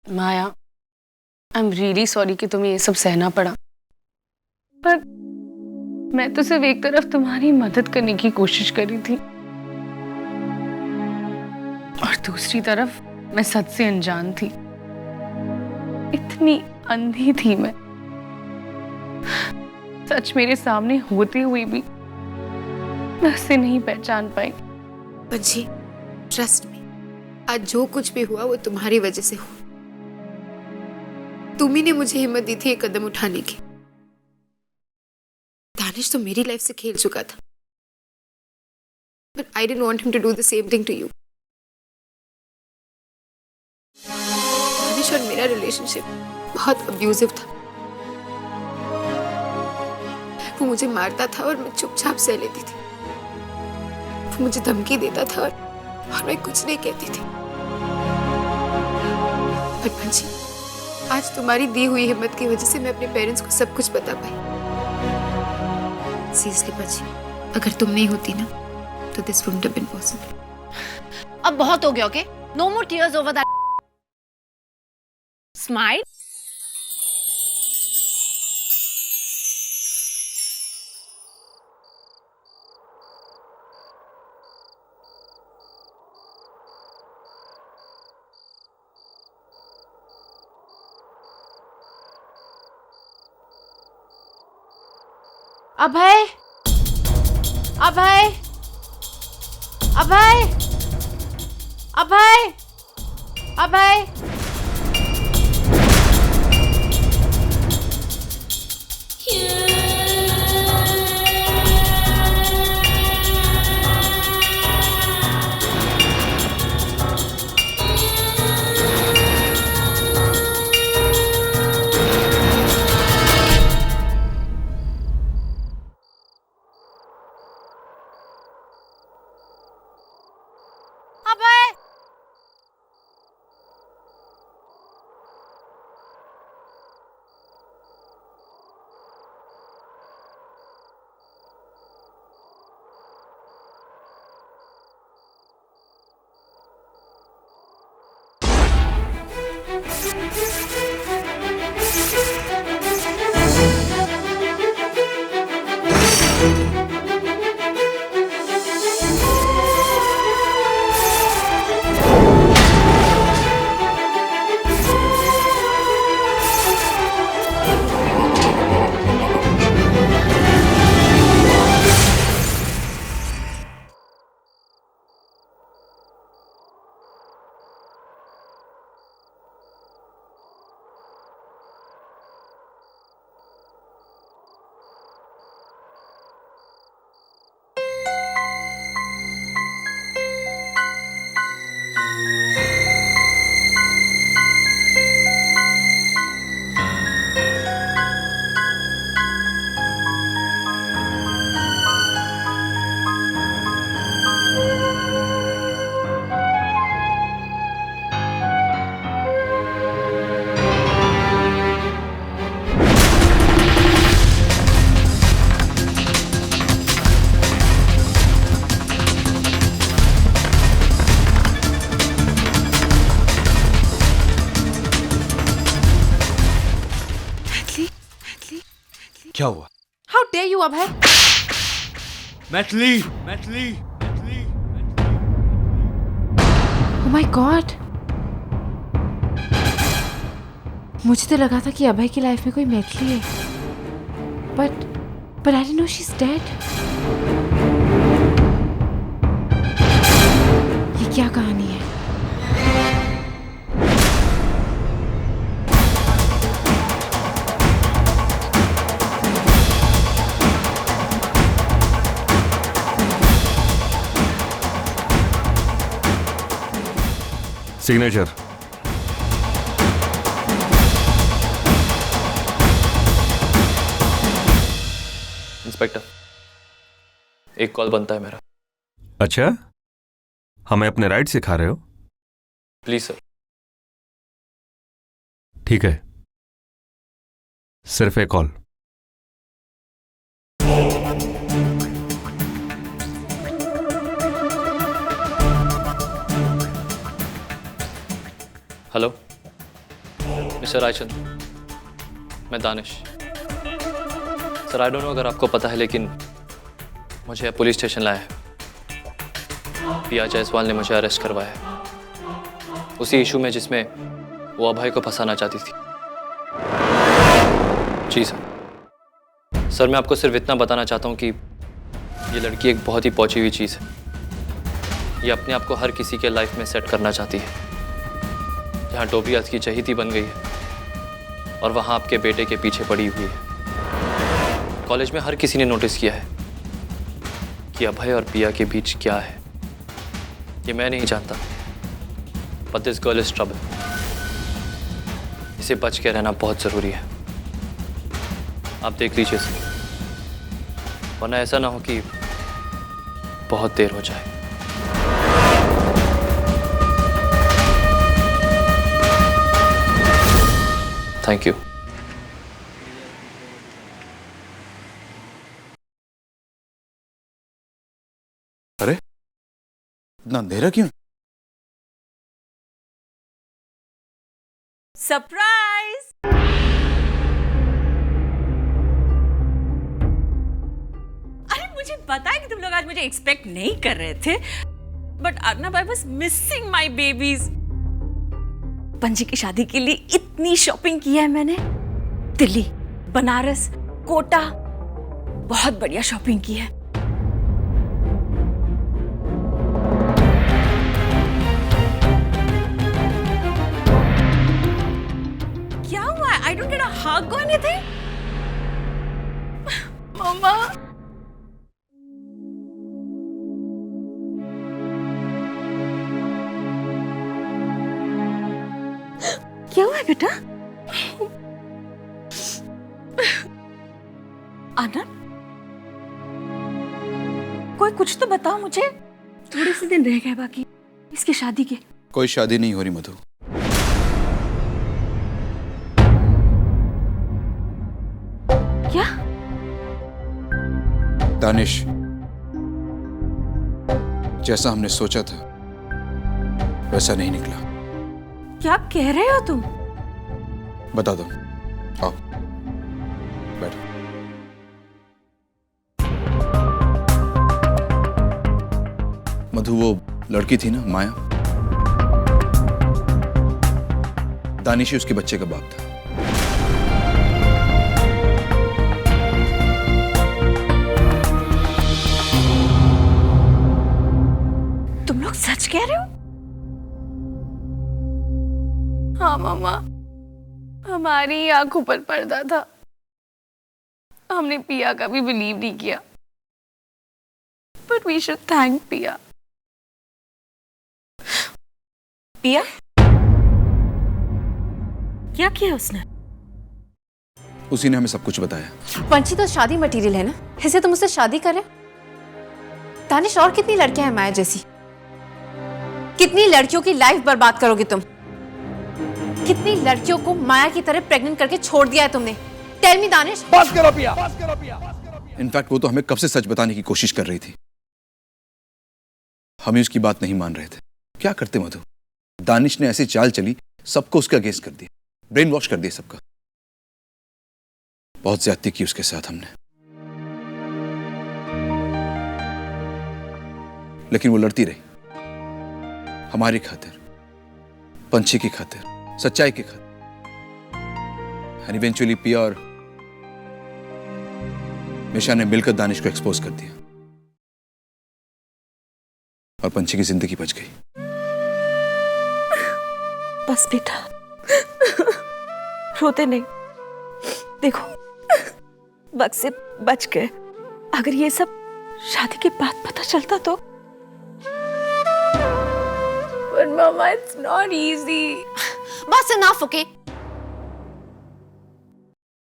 Maya, I am really sorry कि तुम्हें ये सब सहना पड़ा, पर मैं तो सिर्फ एक तरफ तुम्हारी मदद करने की कोशिश कर रही थी और दूसरी तरफ मैं सच से अनजान थी। इतनी अंधी थी मैं, सच मेरे सामने होते हुए भी मैं उसे नहीं पहचान पाई। पंछी, ट्रस्ट मी, आज जो कुछ भी हुआ वो तुम्हारी वजह से हुआ। तुम ही ने मुझे हिम्मत दी थी एक कदम उठाने की। दानिश तो मेरी लाइफ से खेल चुका था, but I didn't want him to do the same thing to you. Danish और मेरा रिलेशनशिप बहुत अब्यूजिव था। वो मुझे मारता था और मैं चुपचाप सह लेती थी। वो मुझे धमकी देता था और मैं कुछ नहीं कहती थी। पर पंछी, आज तुम्हारी दी हुई हिम्मत की वजह से मैं अपने पेरेंट्स को सब कुछ बता पाई। सीरियसली पंछी, अगर तुम नहीं होती ना तो this wouldn't have been possible. अब बहुत हो गया, okay? No more tears over that. Smile. Abhay, Abhay, Abhay, Abhay, Abhay. Abhay. क्या हुआ? How dare you Abhay? Maithili, Maithili, Maithili, oh my god, मुझे तो लगा था कि अभय की लाइफ में कोई मैथिली है, but I didn't know she is dead. ये क्या कहानी है? सिग्नेचर। इंस्पेक्टर, एक कॉल बनता है मेरा। अच्छा, हमें अपने राइट सिखा रहे हो? Please sir. ठीक है, सिर्फ एक कॉल। हेलो, मिस्टर रायचंद, मैं Danish. Sir, I don't know अगर आपको पता है, लेकिन मुझे पुलिस स्टेशन लाया है। पिया जायसवाल ने मुझे अरेस्ट करवाया है उसी इशू में जिसमें वो अभय को फंसाना चाहती थी। जी सर। सर, मैं आपको सिर्फ इतना बताना चाहता हूँ कि ये लड़की एक बहुत ही पहुंची हुई चीज़ है। ये अपने आप को हर किसी के लाइफ में सेट करना चाहती है। यहाँ टोबी आज की चहेती बन गई है और वहाँ आपके बेटे के पीछे पड़ी हुई है। कॉलेज में हर किसी ने नोटिस किया है कि अभय और पिया के बीच क्या है। ये मैं नहीं जानता, but this girl is trouble. इसे बच के रहना बहुत ज़रूरी है। आप देख लीजिए इसे, वरना ऐसा ना हो कि बहुत देर हो जाए। Thank you. अरे इतना अंधेरा क्यों? सरप्राइज! अरे मुझे पता है कि तुम लोग आज मुझे एक्सपेक्ट नहीं कर रहे थे, but Arnab, I was missing my babies. पंजी की शादी के लिए इतनी शॉपिंग की है मैंने। दिल्ली, बनारस, कोटा, बहुत बढ़िया शॉपिंग की है। क्या हुआ? आई डोंट गेट अ हग और एनीथिंग। मम्मा, क्या हुआ बेटा? आनंद, कोई कुछ तो बताओ मुझे। थोड़े से दिन रह गए बाकी इसकी शादी के। कोई शादी नहीं हो रही मधु। क्या? दानिश, जैसा हमने सोचा था वैसा नहीं निकला। क्या कह रहे हो तुम? बता दो, आओ बैठो। मधु, वो लड़की थी ना माया, दानिश ही उसके बच्चे का बाप था। तुम लोग सच कह रहे हो? हाँ मामा, हमारी आंखों पर पर्दा था। हमने पिया का भी बिलीव नहीं किया, बट वी शुड थैंक पिया। पिया? क्या किया उसने? उसी ने हमें सब कुछ बताया। पंची तो शादी मटेरियल है ना, ऐसे तुम उससे शादी कर रहे? दानिश, और कितनी लड़कियां हैं माया जैसी? कितनी लड़कियों की लाइफ बर्बाद करोगे तुम? कितनी लड़कियों को माया की तरह प्रेग्नेंट करके छोड़ दिया है तुमने? Tell me Danish. बस करो पिया, बस करो पिया। इनफैक्ट वो तो हमें कब से सच बताने की कोशिश कर रही थी। हम ही उसकी बात नहीं मान रहे थे। क्या करते मधु? दानिश ने ऐसी चाल चली, सबको उसका अगेंस्ट कर दिया, ब्रेन वॉश कर दिया सबका। बहुत ज्यादती की उसके साथ हमने, लेकिन वो लड़ती रही हमारी खातिर, पंछी की खातिर, सच्चाई की खातिर। एंड इवेंचुअली पिया और मिशा ने मिलकर दानिश को एक्सपोज कर दिया और पंछी की जिंदगी बच गई। बस बेटा, रोते नहीं। देखो, वक्त से बच गए। अगर ये सब शादी के बाद पता चलता तो। But mama, it's not easy. बस enough, okay?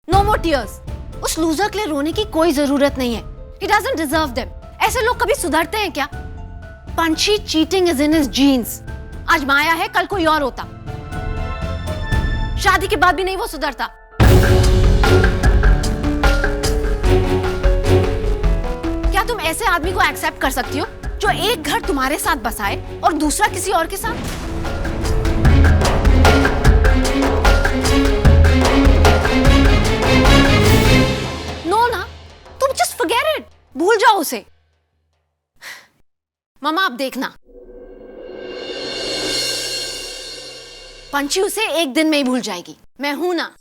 No more tears. उस लूजर के लिए रोने की कोई जरूरत नहीं है। He doesn't deserve them. ऐसे लोग कभी सुधरते हैं क्या? पंछी cheating is in his genes. आज माया है, कल कोई और होता। शादी के बाद भी नहीं वो सुधरता। क्या तुम ऐसे आदमी को एक्सेप्ट कर सकती हो जो एक घर तुम्हारे साथ बसाए और दूसरा किसी और के साथ? मामा आप देखना, पंची उसे एक दिन में ही भूल जाएगी, मैं हूं ना।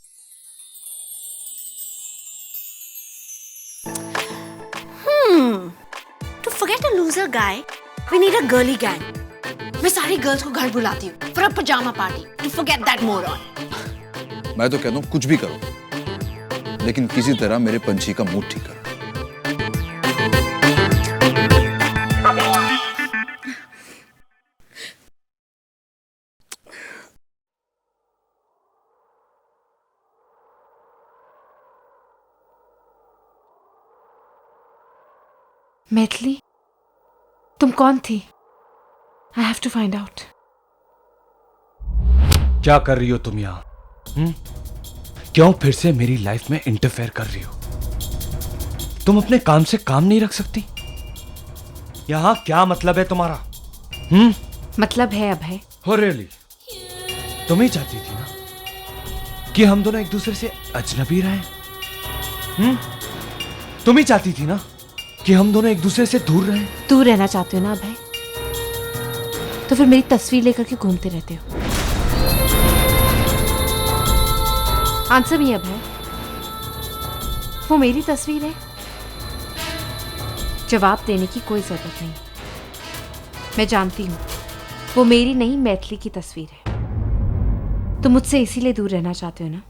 To forget a loser guy, we need a girly gang. मैं सारी गर्ल्स को घर बुलाती हूँ for a pajama party to forget that moron. मैं तो कहता हूँ कुछ भी करो, लेकिन किसी तरह मेरे पंछी का मूड ठीक करो। मैथिली, तुम कौन थी? I have to find out. क्या कर रही हो तुम यहाँ? क्यों फिर से मेरी लाइफ में इंटरफेयर कर रही हो? तुम अपने काम से काम नहीं रख सकती? यहाँ क्या मतलब है तुम्हारा? मतलब है अभय। हो रियली? तुम ही चाहती थी ना कि हम दोनों एक दूसरे से अजनबी रहें? तुम ही चाहती थी ना कि हम दोनों एक दूसरे से दूर रहें? दूर रहना चाहते हो ना अभय, तो फिर मेरी तस्वीर लेकर के घूमते रहते हो। आंसर भी अभय, वो मेरी तस्वीर है? जवाब देने की कोई जरूरत नहीं। मैं जानती हूं वो मेरी नहीं मैथिली की तस्वीर है। तुम मुझसे इसीलिए दूर रहना चाहते हो ना,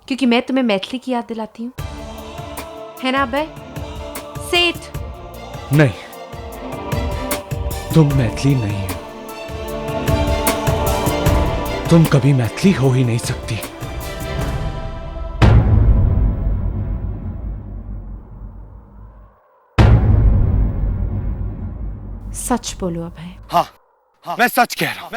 क्योंकि मैं तुम्हें मैथिली की याद दिलाती हूं, है ना अभय? सेठ नहीं, तुम मैथिली नहीं हो। तुम कभी मैथिली हो ही नहीं सकती। सच बोलो अभय। हाँ, मैं सच कह रहा हूं।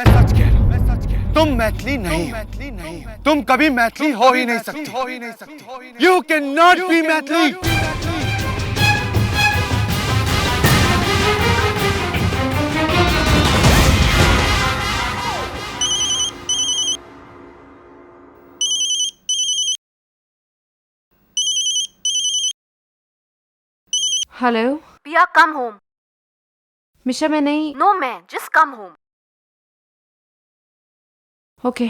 तुम मैथिली नहीं हो। तुम कभी मैथिली हो ही नहीं सकती। You can not be Maithili. Hello पिया, कम होम। मिशा, मैं नहीं। नो मैं, जस्ट कम होम। ओके।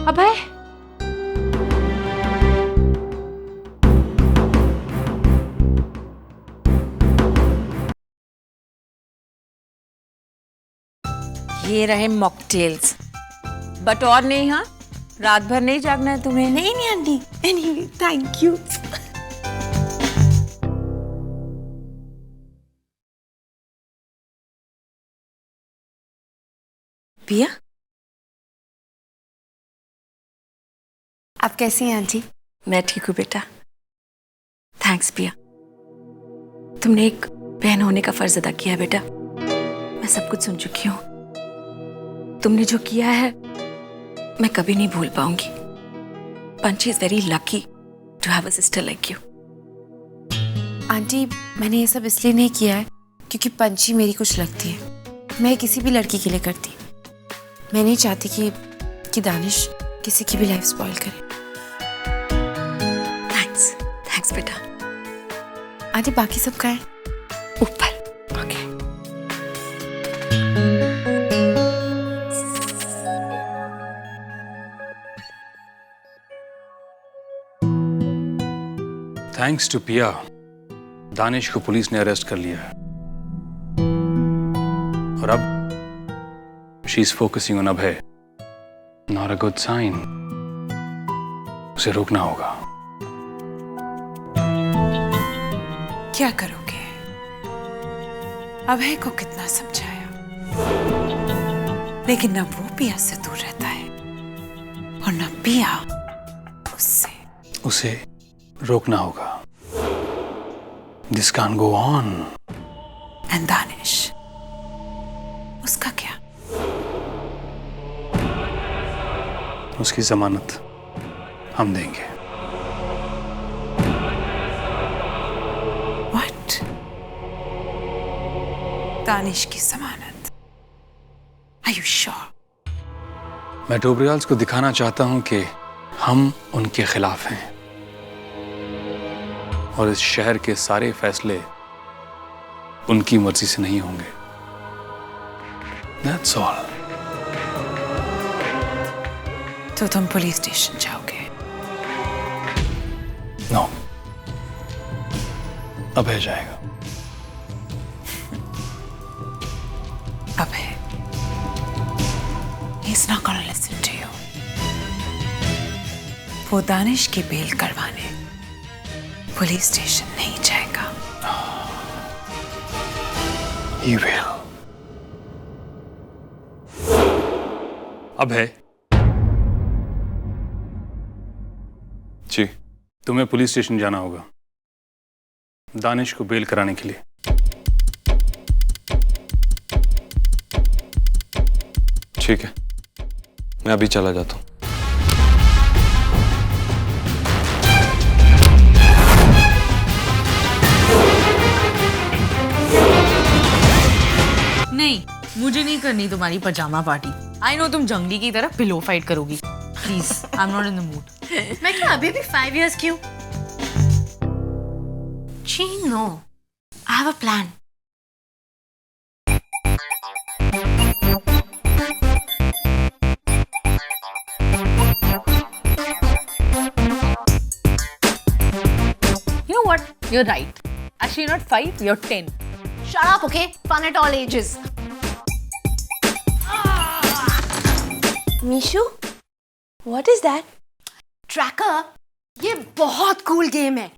अभय, ये रहे मॉकटेल्स, बट और नहीं। हाँ, रात भर नहीं जागना है तुम्हें। नहीं नहीं आंटी, एनीवे थैंक यू। पिया, आप कैसी हैं आंटी? मैं ठीक हूँ बेटा। थैंक्स पिया, तुमने एक बहन होने का फर्ज अदा किया है बेटा। मैं सब कुछ सुन चुकी हूँ। तुमने जो किया है मैं कभी नहीं भूल पाऊंगी। Panchi is very lucky to have a sister like you. Aunty, मैंने ये सब इसलिए नहीं किया है क्योंकि पंची मेरी कुछ लगती है। मैं किसी भी लड़की के लिए करती। मैं नहीं चाहती कि दानिश किसी की भी लाइफ स्पॉइल करे। थैंक्स बेटा। आंटी, बाकी सब कहाँ है? ऊपर। ओके। थैंक्स टू पिया, दानिश को पुलिस ने अरेस्ट कर लिया है और अब she is focusing on Abhay. Not a good sign. उसे रोकना होगा। क्या करोगे? अभय को कितना समझाया, लेकिन न वो पिया से दूर रहता है और न पिया उससे। उसे रोकना होगा। This can't go on. And Danish, उसका क्या? उसकी जमानत हम देंगे। What? दानिश की जमानत? Are you sure? मैं डोबरियाल्स को दिखाना चाहता हूं कि हम उनके खिलाफ हैं। और इस शहर के सारे फैसले उनकी मर्जी से नहीं होंगे। That's all. तो तुम पुलिस स्टेशन जाओगे? No. अभय जाएगा। अभय, he's not gonna listen to you. वो दानिश की बेल करवाने पुलिस स्टेशन नहीं जाएगा। He will. अभय, जी तुम्हें पुलिस स्टेशन जाना होगा दानिश को बेल कराने के लिए। ठीक है, मैं अभी चला जाता हूँ। नहीं, मुझे नहीं करनी तुम्हारी पजामा पार्टी। आई नो तुम जंगली की तरह पिलो फाइट करोगी। Please, I am not in the mood. मैं क्या अभी भी 5 years की हूँ? No, I have a plan. You know what? You're right. Actually, you're not 5, you're 10. Shut up, okay? Fun at all ages. मीशु, what is that? Tracker, ये बहुत cool game है।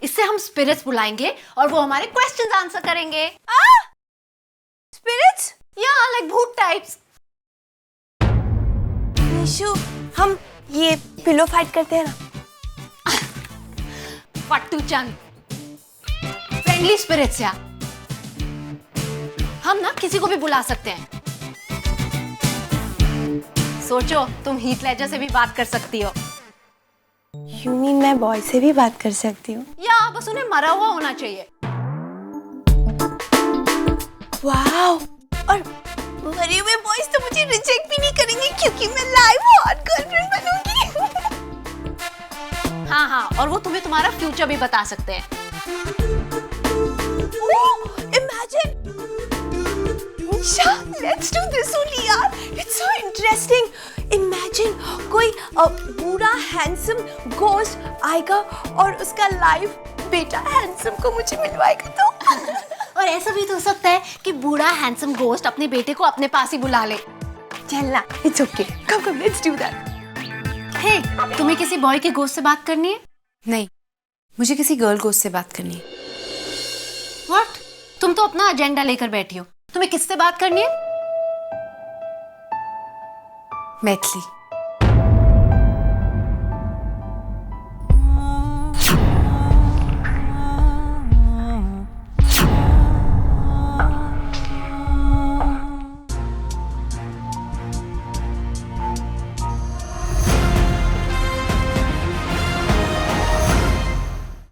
इससे हम स्पिरिट्स बुलाएंगे और वो हमारे क्वेश्चंस आंसर करेंगे। Spirits? या लाइक भूत टाइप्स। मीशु, हम ये पिलो फाइट करते हैं ना? फट्टू चंद, फ्रेंडली स्पिरिट्स या हम ना किसी को भी बुला सकते हैं। सोचो, तुम हीथ लेजर से भी बात कर सकती हो। You mean मैं बॉय से भी बात कर सकती हूँ? या बस उन्हें मरा हुआ होना चाहिए। वाओ! और मरे हुए बॉयज तो मुझे रिजेक्ट भी नहीं करेंगे क्योंकि मैं लाइव हॉट गर्लफ्रेंड बनूंगी। हाँ हाँ, और वो तुम्हें तुम्हारा फ्यूचर भी बता सकते हैं। Imagine! Nisha, let's do this only यार। It's so interesting. Imagine कोई बूढ़ा हैंडसम घोस्ट आएगा और उसका लाइव बेटा हैंडसम को मुझे मिलवाएगा तो। और ऐसा भी तो हो सकता है कि बूढ़ा हैंडसम घोस्ट अपने बेटे को अपने पास ही बुला ले। चलना, it's okay. Come, let's do that. हे, तुम्हें किसी बॉय के घोस्ट से बात करनी है? नहीं, मुझे किसी गर्ल घोस्ट से बात करनी है। व्हाट? तुम तो अपना एजेंडा लेकर बैठी हो। तुम्हें किससे बात करनी है? मैथिली।